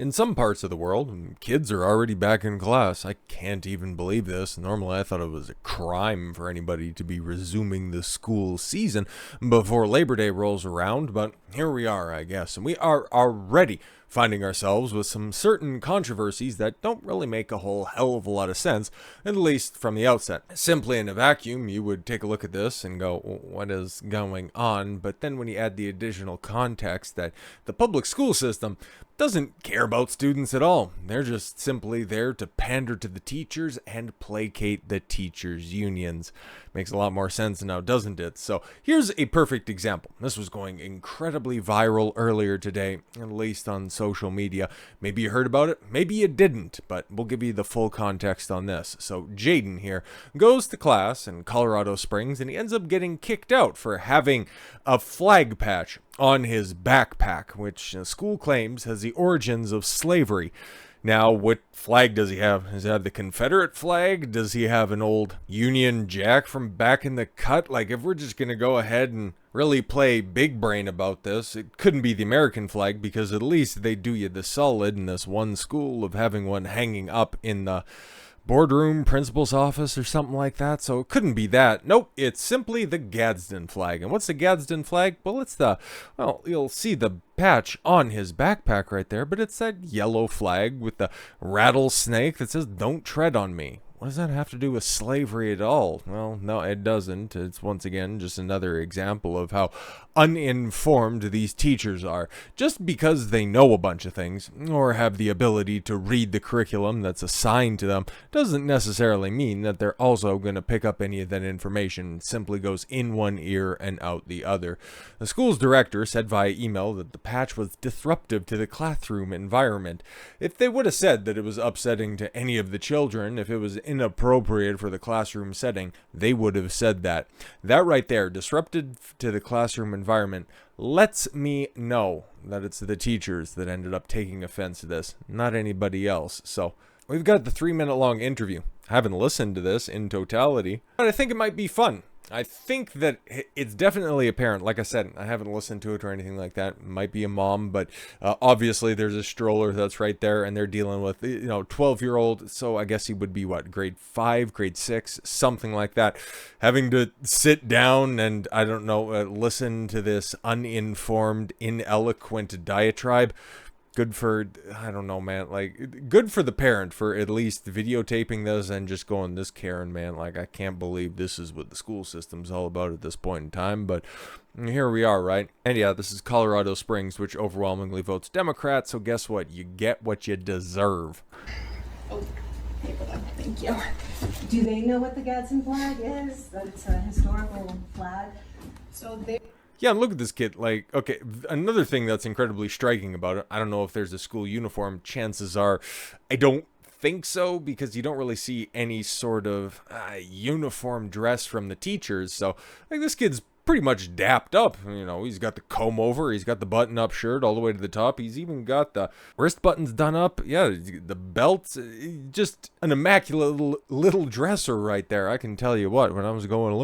In some parts of the world, kids are already back in class. I can't even believe this. Normally, I thought it was a crime for anybody to be resuming the school season before Labor Day rolls around, but here we are, I guess. And we are already finding ourselves with some certain controversies that don't really make a whole hell of a lot of sense, at least from the outset. Simply in a vacuum, you would take a look at this and go, what is going on? But then when you add the additional context that the public school system doesn't care about students at all. They're just simply there to pander to the teachers and placate the teachers' unions. Makes a lot more sense now, doesn't it? So here's a perfect example. This was going incredibly viral earlier today, at least on social media. Maybe you heard about it, maybe you didn't, but we'll give you the full context on this. So Jaiden here goes to class in Colorado Springs, and he ends up getting kicked out for having a flag patch on his backpack, which the school claims has the origins of slavery. Now, what flag does he have? Does he have the Confederate flag? Does he have an old Union Jack from back in the cut? Like, if we're just going to go ahead and really play big brain about this, it couldn't be the American flag, because at least they do you the solid in this one school of having one hanging up in the boardroom principal's office or something like that. So it couldn't be that. Nope, it's simply the Gadsden flag. And what's the Gadsden flag? Well, it's you'll see the patch on his backpack right there, but it's that yellow flag with the rattlesnake that says, "Don't tread on me." What does that have to do with slavery at all? Well, no, it doesn't. It's once again just another example of how uninformed these teachers are. Just because they know a bunch of things or have the ability to read the curriculum that's assigned to them doesn't necessarily mean that they're also going to pick up any of that information. It simply goes in one ear and out the other. The school's director said via email that the patch was disruptive to the classroom environment. If they would have said that it was upsetting to any of the children, if it was inappropriate for the classroom setting, they would have said that. That right there, disrupted to the classroom environment, lets me know that it's the teachers that ended up taking offense to this, not anybody else. So we've got the 3-minute long interview. I haven't listened to this in totality, but I think it might be fun. I think that it's definitely apparent. Like I said, I haven't listened to it or anything like that. Might be a mom, but obviously there's a stroller that's right there, and they're dealing with 12-year-old. So I guess he would be what, grade 5, grade 6, something like that, having to sit down and I don't know, listen to this uninformed, ineloquent diatribe. Good for, I don't know, man, like, good for the parent for at least videotaping this and just going, this Karen, man, like, I can't believe this is what the school system's all about at this point in time, but here we are, right? And yeah, this is Colorado Springs, which overwhelmingly votes Democrat, so guess what? You get what you deserve. Oh, paper then, thank you. Do they know what the Gadsden flag is? That it's a historical flag? Yeah, and look at this kid. Like, okay, another thing that's incredibly striking about it, I don't know if there's a school uniform. Chances are, I don't think so, because you don't really see any sort of uniform dress from the teachers. So, like, this kid's pretty much dapped up. He's got the comb over, he's got the button-up shirt all the way to the top. He's even got the wrist buttons done up. Yeah, the belts. Just an immaculate little dresser right there. I can tell you what, when I was going into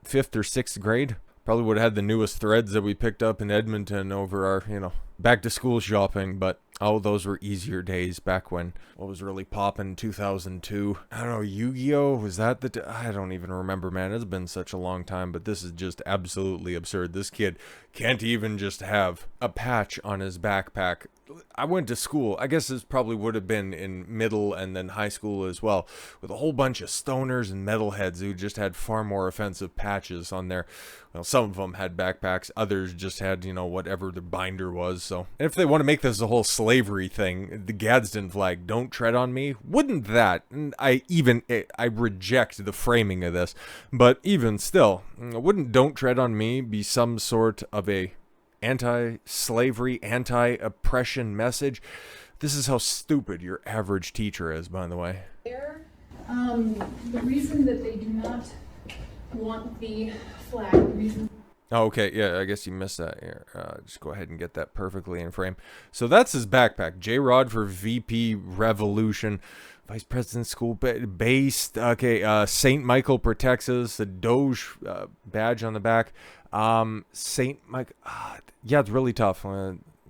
5th or 6th grade, probably would have had the newest threads that we picked up in Edmonton over our, back to school shopping, but those were easier days back when what was really popping 2002. I don't know, Yu-Gi-Oh! Was that I don't even remember, man. It's been such a long time, but this is just absolutely absurd. This kid can't even just have a patch on his backpack. I went to school, I guess this probably would have been in middle and then high school as well, with a whole bunch of stoners and metalheads who just had far more offensive patches on their, some of them had backpacks, others just had, whatever the binder was. So, and if they want to make this a whole slavery thing, the Gadsden flag, "Don't tread on me," wouldn't that, and I reject the framing of this, but even still, wouldn't "Don't tread on me" be some sort of a anti-slavery, anti-oppression message? This is how stupid your average teacher is, by the way. The reason that they do not want the flag, the reason... Oh, okay, yeah, I guess you missed that here. Just go ahead and get that perfectly in frame. So that's his backpack. J-Rod for VP Revolution. Vice President School based. Okay, St. Michael protects us. The Doge badge on the back. St. Mike. Yeah, it's really tough.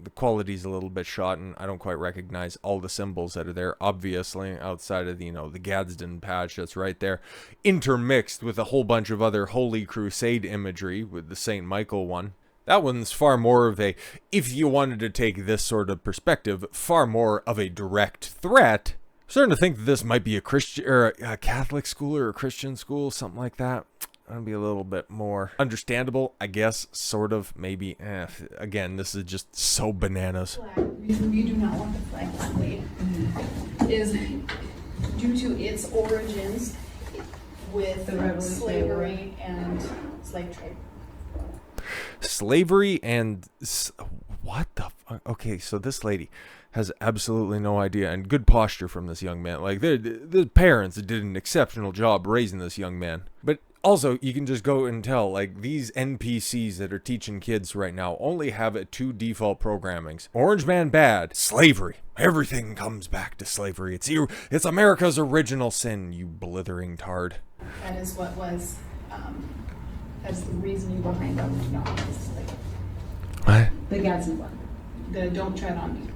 the quality's a little bit shot, and I don't quite recognize all the symbols that are there, obviously, outside of, the Gadsden patch that's right there, intermixed with a whole bunch of other Holy Crusade imagery with the St. Michael one. That one's far more of a, if you wanted to take this sort of perspective, far more of a direct threat. I'm starting to think that this might be a Christian or a Catholic school or a Christian school, something like that. That'd be a little bit more understandable, I guess, sort of, maybe. Again, this is just so bananas. The reason we do not want the flag displayed is due to its origins with slavery and slave trade. Slavery and what the fuck? Okay, so this lady has absolutely no idea, and good posture from this young man. Like, the parents did an exceptional job raising this young man. But also, you can just go and tell, like, these NPCs that are teaching kids right now only have two default programmings. Orange Man bad, slavery. Everything comes back to slavery. It's America's original sin, you blithering tard. That is what was, that's the reasoning behind them to not display. What? The Gadsden one. The don't tread on me.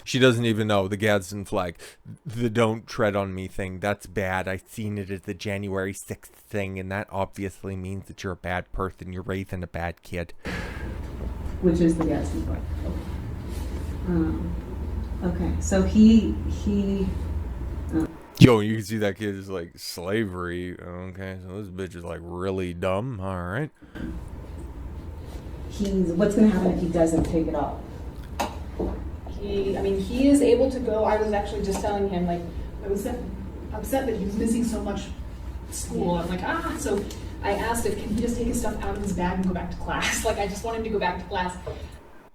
She doesn't even know the Gadsden flag. The don't tread on me thing, that's bad. I've seen it as the January 6th thing, and that obviously means that you're a bad person. You're raising a bad kid. Which is the Gadsden flag. Okay, so he Yo, you can see that kid is like, slavery. Okay, so this bitch is like really dumb. All right. what's going to happen if he doesn't take it off? He is able to go. I was actually just telling him, like, I was upset that he was missing so much school. I'm like, so I asked if, can he just take his stuff out of his bag and go back to class? Like, I just want him to go back to class.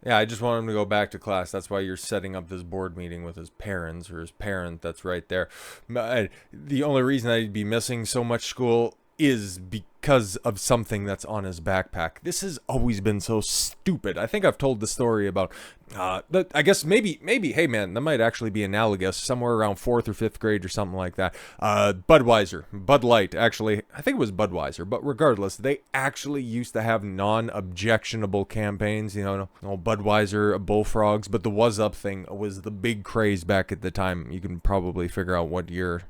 Yeah, I just want him to go back to class. That's why you're setting up this board meeting with his parents, or his parent that's right there. The only reason that he'd be missing so much school is because of something that's on his backpack. This has always been so stupid. I think I've told the story about, I guess maybe, hey man, that might actually be analogous, somewhere around 4th or 5th grade or something like that. Budweiser, Bud Light, actually, I think it was Budweiser, but regardless, they actually used to have non-objectionable campaigns, Budweiser, Bullfrogs, but the Was Up thing was the big craze back at the time. You can probably figure out what year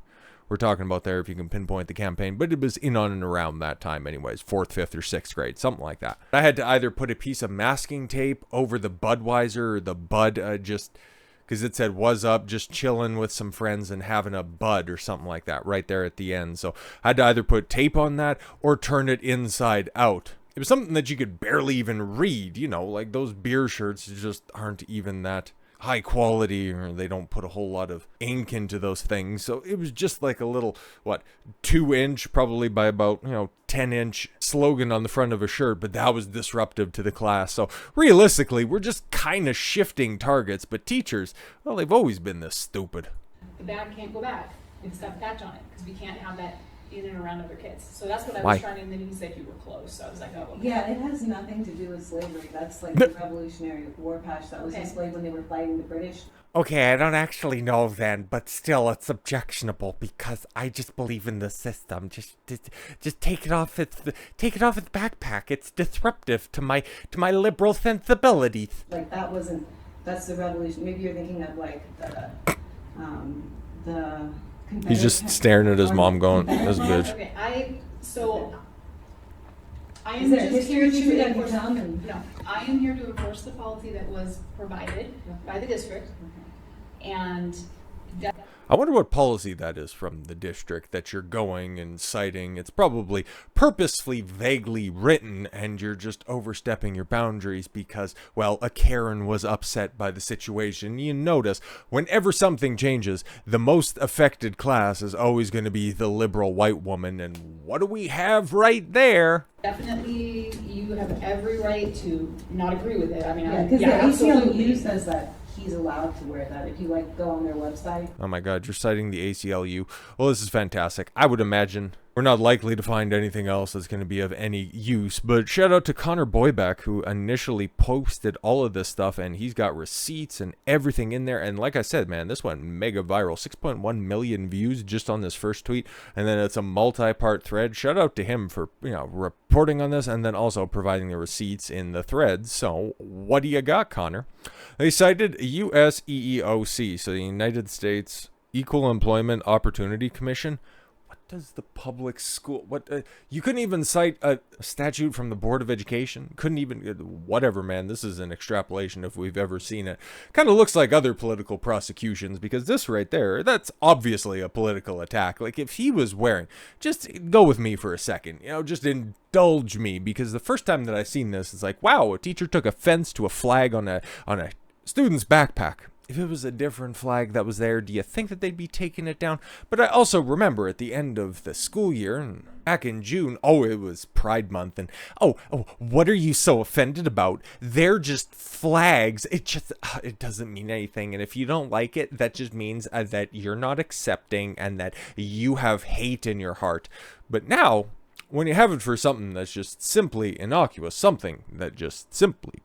we're talking about there if you can pinpoint the campaign, but it was in on and around that time anyways, 4th, 5th, or 6th grade, something like that. I had to either put a piece of masking tape over the Budweiser or the Bud, just because it said Was Up, just chilling with some friends and having a Bud or something like that right there at the end. So I had to either put tape on that or turn it inside out. It was something that you could barely even read, like those beer shirts just aren't even that high quality, or they don't put a whole lot of ink into those things. So it was just like a little, 2-inch, probably by about, 10-inch slogan on the front of a shirt, but that was disruptive to the class. So realistically, we're just kind of shifting targets, but teachers, well, they've always been this stupid. The bag can't go back. It's got a patch on it because we can't have that in and around other kids. So that's what I was trying, and then he said you were close. So I was like, oh, okay. Yeah, it has nothing to do with slavery. That's like the Revolutionary War patch that was displayed when they were fighting the British. Okay, I don't actually know then, but still, it's objectionable because I just believe in the system. Just take it off its backpack. It's disruptive to my liberal sensibilities. Like that's the revolution. Maybe you're thinking of like the. He's just staring at his mom going, this bitch. Okay, I am Is there just history here to that you enforce. tell me? No, I am here to enforce the policy that was provided by the district, and I wonder what policy that is from the district that you're going and citing. It's probably purposefully vaguely written, and you're just overstepping your boundaries because, well, a Karen was upset by the situation. You notice, whenever something changes, the most affected class is always going to be the liberal white woman, and what do we have right there? definitely you have every right to not agree with it. Because the ACLU says that he's allowed to wear that if you go on their website. Oh my god, you're citing the ACLU. Well, this is fantastic. I would imagine We're not likely to find anything else that's going to be of any use, but shout out to Connor Boybeck, who initially posted all of this stuff, and he's got receipts and everything in there. And like I said, man, this went mega viral. 6.1 million views just on this first tweet, and then it's a multi-part thread. Shout out to him for, reporting on this, and then also providing the receipts in the thread. So what do you got, Connor? They cited US EEOC, so the United States Equal Employment Opportunity Commission. Does the public school, you couldn't even cite a statute from the Board of Education, couldn't even, whatever, man, this is an extrapolation if we've ever seen it. Kind of looks like other political prosecutions, because this right there, that's obviously a political attack. Like, if he was wearing, just go with me for a second, just indulge me, because the first time that I seen this, it's like, wow, a teacher took offense to a flag on a student's backpack. If it was a different flag that was there, do you think that they'd be taking it down? But I also remember at the end of the school year, and back in June, it was Pride Month, and what are you so offended about? They're just flags. It doesn't mean anything, and if you don't like it, that just means that you're not accepting and that you have hate in your heart. But now, when you have it for something that's just simply innocuous, something that just simply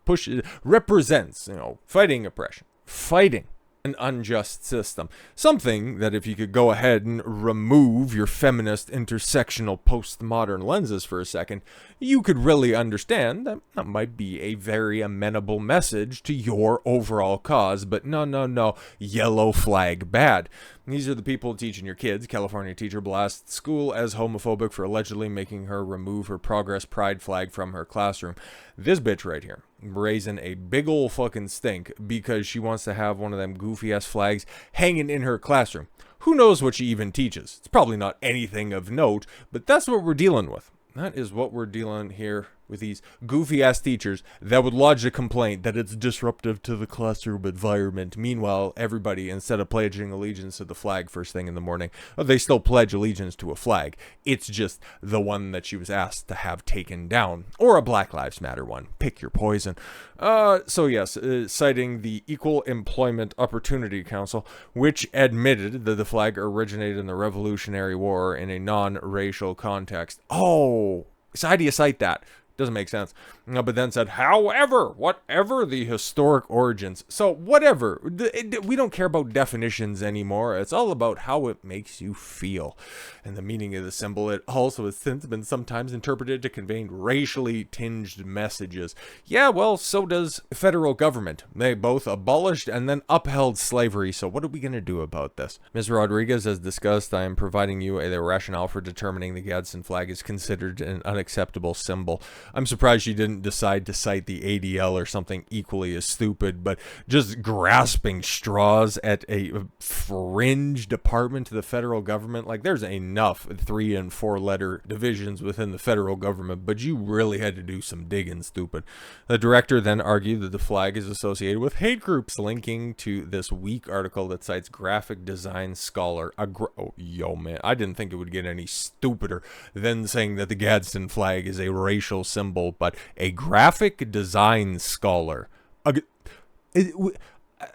represents, fighting oppression, fighting an unjust system. Something that if you could go ahead and remove your feminist intersectional postmodern lenses for a second, you could really understand that that might be a very amenable message to your overall cause. But no, yellow flag bad. These are the people teaching your kids. California teacher blasts school as homophobic for allegedly making her remove her Progress Pride flag from her classroom. This bitch right here, raising a big ol' fucking stink because she wants to have one of them goofy ass flags hanging in her classroom. Who knows what she even teaches? It's probably not anything of note, but that's what we're dealing with. That is what we're dealing here with these goofy-ass teachers that would lodge a complaint that it's disruptive to the classroom environment. Meanwhile, everybody, instead of pledging allegiance to the flag first thing in the morning, they still pledge allegiance to a flag. It's just the one that she was asked to have taken down. Or a Black Lives Matter one. Pick your poison. So yes, citing the Equal Employment Opportunity Council, which admitted that the flag originated in the Revolutionary War in a non-racial context. So how do you cite that? Doesn't make sense. But then said, however, whatever the historic origins. So whatever. We don't care about definitions anymore. It's all about how it makes you feel. And the meaning of the symbol, it also has since been sometimes interpreted to convey racially tinged messages. Yeah, well, so does federal government. They both abolished and then upheld slavery. So what are we going to do about this? Ms. Rodriguez, as discussed, I am providing you a rationale for determining the Gadsden flag is considered an unacceptable symbol. I'm surprised you didn't decide to cite the ADL or something equally as stupid, but just grasping straws at a fringe department to the federal government. Like, there's enough 3- and 4-letter divisions within the federal government, but you really had to do some digging, stupid. The director then argued that the flag is associated with hate groups, linking to this weak article that cites graphic design scholar. Man, I didn't think it would get any stupider than saying that the Gadsden flag is a racial symbol, but a graphic design scholar.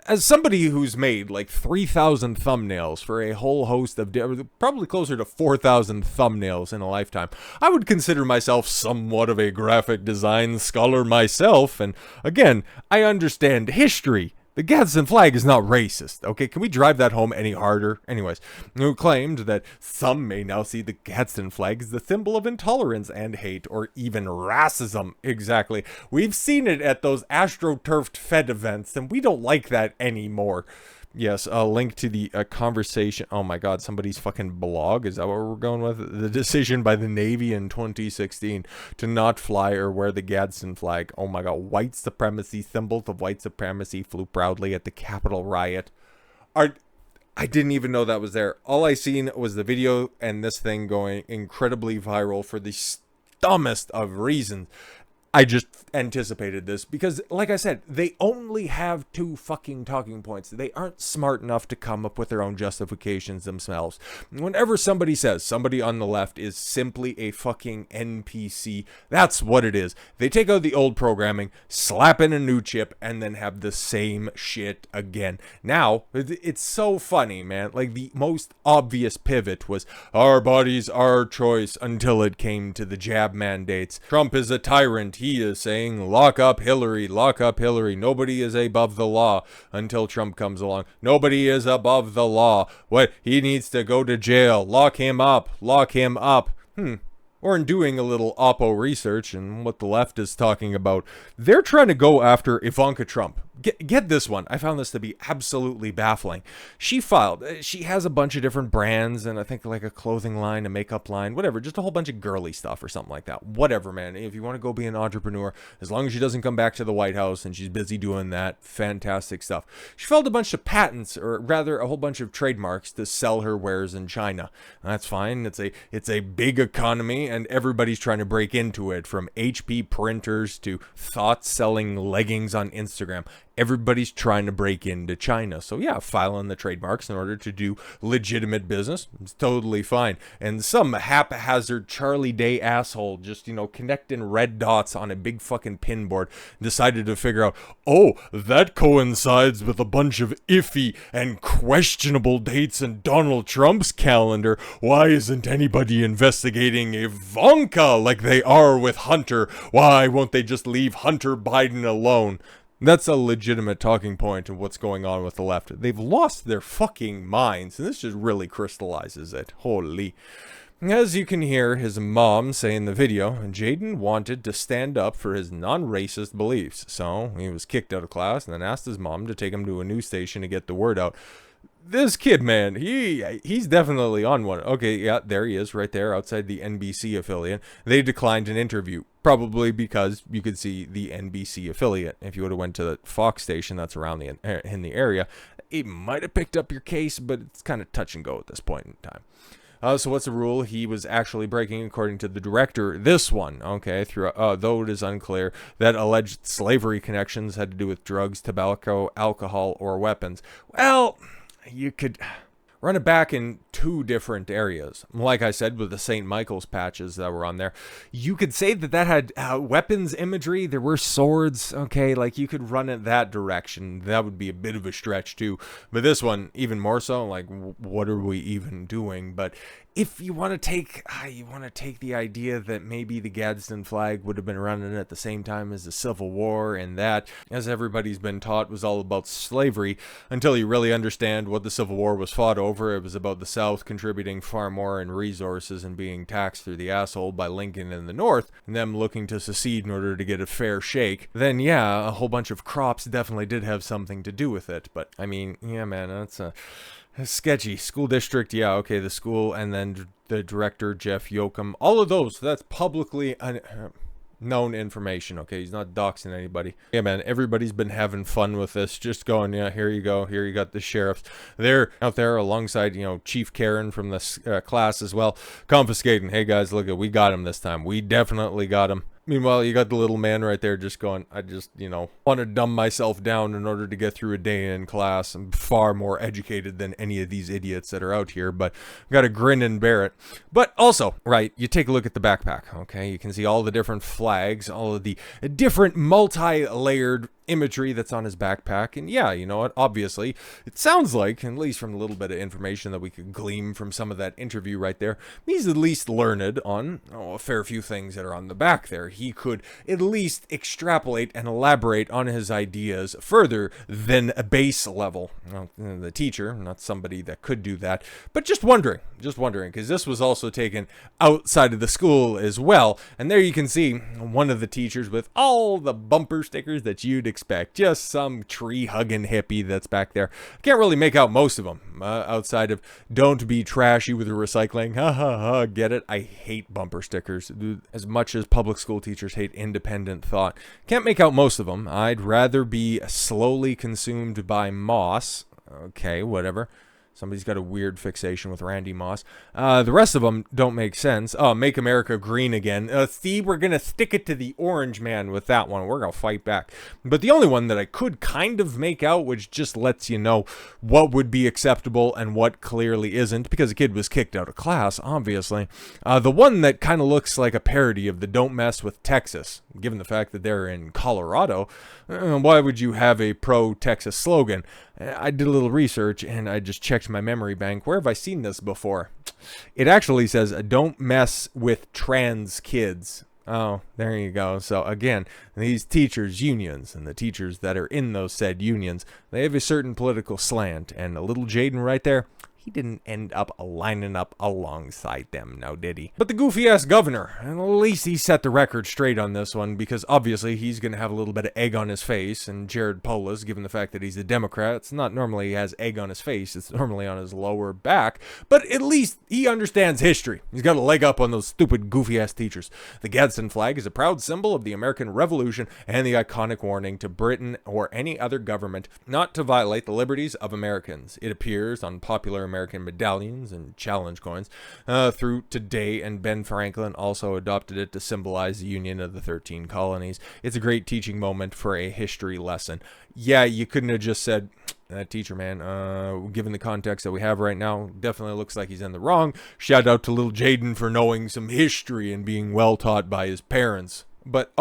As somebody who's made like 3,000 thumbnails for a whole host of, probably closer to 4,000 thumbnails in a lifetime, I would consider myself somewhat of a graphic design scholar myself. And again, I understand history. The Gadsden flag is not racist, okay? Can we drive that home any harder? Anyways, who claimed that some may now see the Gadsden flag as the symbol of intolerance and hate, or even racism. Exactly. We've seen it at those astroturfed Fed events, and we don't like that anymore. Yes, a link to the conversation. Oh my God, somebody's fucking blog. Is that what we're going with? The decision by the Navy in 2016 to not fly or wear the Gadsden flag. Oh my God, white supremacy, symbols of white supremacy flew proudly at the Capitol riot. I didn't even know that was there. All I seen was the video and this thing going incredibly viral for the dumbest of reasons. I just anticipated this because, like I said, they only have two fucking talking points. They aren't smart enough to come up with their own justifications themselves. Whenever somebody says somebody on the left is simply a fucking NPC, that's what it is. They take out the old programming, slap in a new chip, and then have the same shit again. Now, it's so funny, man. Like, the most obvious pivot was our bodies, our choice, until it came to the jab mandates. Trump is a tyrant. He is saying, lock up Hillary, lock up Hillary. Nobody is above the law, until Trump comes along. Nobody is above the law. What? He needs to go to jail. Lock him up. Lock him up. Or in doing a little Oppo research and what the left is talking about, they're trying to go after Ivanka Trump. Get this one. I found this to be absolutely baffling. She has a bunch of different brands, and I think like a clothing line, a makeup line, whatever, just a whole bunch of girly stuff or something like that. Whatever, man. If you want to go be an entrepreneur, as long as she doesn't come back to the White House and she's busy doing that, fantastic stuff. She filed a bunch of patents, or rather a whole bunch of trademarks to sell her wares in China. That's fine. It's a big economy, and everybody's trying to break into it, from HP printers to thought-selling leggings on Instagram. Everybody's trying to break into China. So yeah, filing the trademarks in order to do legitimate business, it's totally fine. And some haphazard Charlie Day asshole just, connecting red dots on a big fucking pinboard decided to figure out, oh, that coincides with a bunch of iffy and questionable dates in Donald Trump's calendar. Why isn't anybody investigating Ivanka like they are with Hunter? Why won't they just leave Hunter Biden alone? That's a legitimate talking point of what's going on with the left. They've lost their fucking minds, and this just really crystallizes it. Holy. As you can hear his mom say in the video, Jaiden wanted to stand up for his non-racist beliefs, so he was kicked out of class and then asked his mom to take him to a news station to get the word out. This kid, man, he's definitely on one. Okay, yeah, there he is right there outside the NBC affiliate. They declined an interview, probably because you could see the NBC affiliate. If you would have went to the Fox station that's around in the area, it might have picked up your case, but it's kind of touch and go at this point in time. So what's the rule he was actually breaking, according to the director? This one, okay, though it is unclear that alleged slavery connections had to do with drugs, tobacco, alcohol, or weapons. Well, you could run it back in two different areas. Like I said, with the St. Michael's patches that were on there, you could say that had weapons imagery. There were swords, okay, like you could run it that direction. That would be a bit of a stretch too. But this one, even more so, like, what are we even doing? But if you want to take the idea that maybe the Gadsden Flag would have been running at the same time as the Civil War, and that, as everybody's been taught, was all about slavery, until you really understand what the Civil War was fought over. It was about the South contributing far more in resources and being taxed through the asshole by Lincoln in the North, and them looking to secede in order to get a fair shake. Then yeah, a whole bunch of crops definitely did have something to do with it. But I mean, yeah, man, that's sketchy. School district, yeah, okay, the school, and then the director, Jeff Yoakum, all of those, that's publicly known information, okay? He's not doxing anybody. Yeah, man, everybody's been having fun with this, just going, yeah, here you go, here you got the sheriffs. They're out there alongside, Chief Karen from the class as well, confiscating, hey guys, look, we got him this time. We definitely got him. Meanwhile, you got the little man right there just going, I just, want to dumb myself down in order to get through a day in class. I'm far more educated than any of these idiots that are out here, but I've got to grin and bear it. But also, right, you take a look at the backpack, okay? You can see all the different flags, all of the different multi-layered imagery that's on his backpack. And yeah, you know what, obviously it sounds like, at least from a little bit of information that we could glean from some of that interview right there, he's at least learned on a fair few things that are on the back there. He could at least extrapolate and elaborate on his ideas further than a base level. The teacher, not somebody that could do that, but just wondering, because this was also taken outside of the school as well. And there you can see one of the teachers with all the bumper stickers that you'd expect. Just some tree-hugging hippie that's back there. I can't really make out most of them, outside of don't be trashy with the recycling. Ha ha ha, get it? I hate bumper stickers. As much as public school teachers hate independent thought. Can't make out most of them. I'd rather be slowly consumed by moss. Okay, whatever. Somebody's got a weird fixation with Randy Moss. The rest of them don't make sense. Oh, Make America Green Again. See, we're going to stick it to the orange man with that one. We're going to fight back. But the only one that I could kind of make out, which just lets you know what would be acceptable and what clearly isn't, because a kid was kicked out of class, obviously. The one that kind of looks like a parody of the Don't Mess with Texas, given the fact that they're in Colorado. Why would you have a pro-Texas slogan? I did a little research and I just checked my memory bank. Where have I seen this before? It actually says, don't mess with trans kids. Oh, there you go. So again, these teachers' unions and the teachers that are in those said unions, they have a certain political slant. And a little Jaiden right there, he didn't end up lining up alongside them, now did he? But the goofy-ass governor, and at least he set the record straight on this one, because obviously he's going to have a little bit of egg on his face, and Jared Polis, given the fact that he's a Democrat, it's not normally he has egg on his face, it's normally on his lower back, but at least he understands history. He's got a leg up on those stupid goofy-ass teachers. The Gadsden flag is a proud symbol of the American Revolution and the iconic warning to Britain or any other government not to violate the liberties of Americans. It appears on popular American medallions and challenge coins through today, and Ben Franklin also adopted it to symbolize the union of the 13 colonies. It's a great teaching moment for a history lesson. Yeah, you couldn't have just said, that teacher, man, given the context that we have right now, definitely looks like he's in the wrong. Shout out to little Jaiden for knowing some history and being well taught by his parents. But,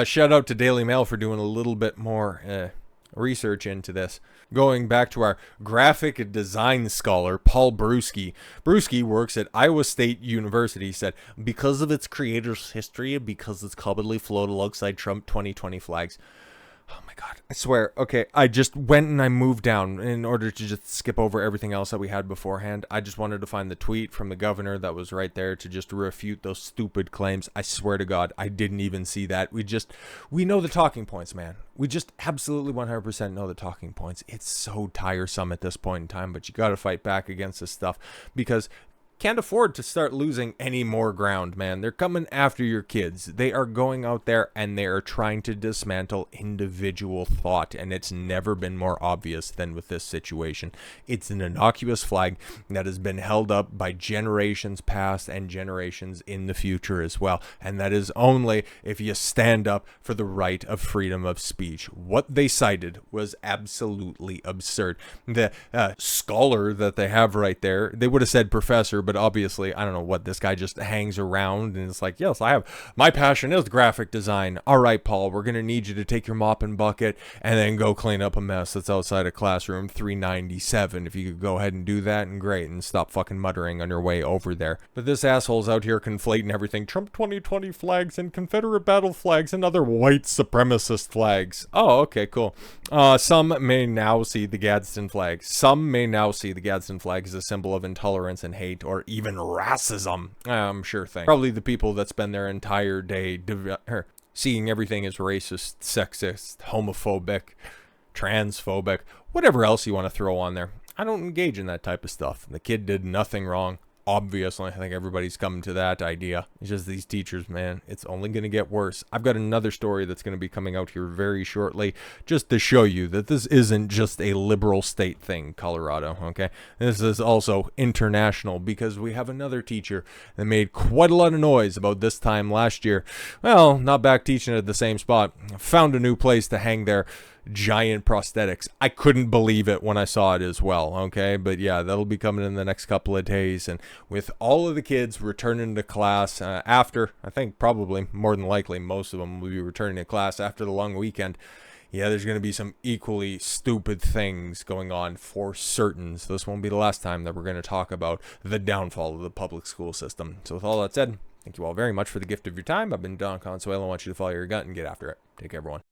shout out to Daily Mail for doing a little bit more research into this. Going back to our graphic design scholar, Paul Bruschi. Bruschi works at Iowa State University. Said, because of its creator's history and because it's commonly flown alongside Trump 2020 flags. Oh my God, I swear. Okay, I just went and I moved down in order to just skip over everything else that we had beforehand. I just wanted to find the tweet from the governor that was right there to just refute those stupid claims. I swear to God, I didn't even see that. We know the talking points, man. We just absolutely 100% know the talking points. It's so tiresome at this point in time, but you got to fight back against this stuff because can't afford to start losing any more ground, man. They're coming after your kids. They are going out there and they are trying to dismantle individual thought, and it's never been more obvious than with this situation. It's an innocuous flag that has been held up by generations past and generations in the future as well, and that is only if you stand up for the right of freedom of speech. What they cited was absolutely absurd. The scholar that they have right there, they would have said professor, but obviously, I don't know what, this guy just hangs around and it's like, yes, my passion is graphic design. All right, Paul, we're going to need you to take your mop and bucket and then go clean up a mess that's outside of classroom 397. If you could go ahead and do that, and great, and stop fucking muttering on your way over there. But this asshole's out here conflating everything. Trump 2020 flags and Confederate battle flags and other white supremacist flags. Oh, okay, cool. Some may now see the Gadsden flag. Some may now see the Gadsden flag as a symbol of intolerance and hate, or even racism. Sure thing. Probably the people that spend their entire day seeing everything as racist, sexist, homophobic, transphobic, whatever else you want to throw on there. I don't engage in that type of stuff. The kid did nothing wrong. Obviously, I think everybody's coming to that idea. It's just these teachers, man, it's only going to get worse. I've got another story that's going to be coming out here very shortly, just to show you that this isn't just a liberal state thing, Colorado, okay? This is also international, because we have another teacher that made quite a lot of noise about this time last year. Well, not back teaching at the same spot. Found a new place to hang their giant prosthetics. I couldn't believe it when I saw it as well, okay? But yeah, that'll be coming in the next couple of days, and with all of the kids returning to class after, I think probably more than likely most of them will be returning to class after the long weekend. Yeah, there's going to be some equally stupid things going on for certain. So this won't be the last time that we're going to talk about the downfall of the public school system. So with all that said, thank you all very much for the gift of your time. I've been Don Consuelo. I want you to follow your gut and get after it. Take care, everyone.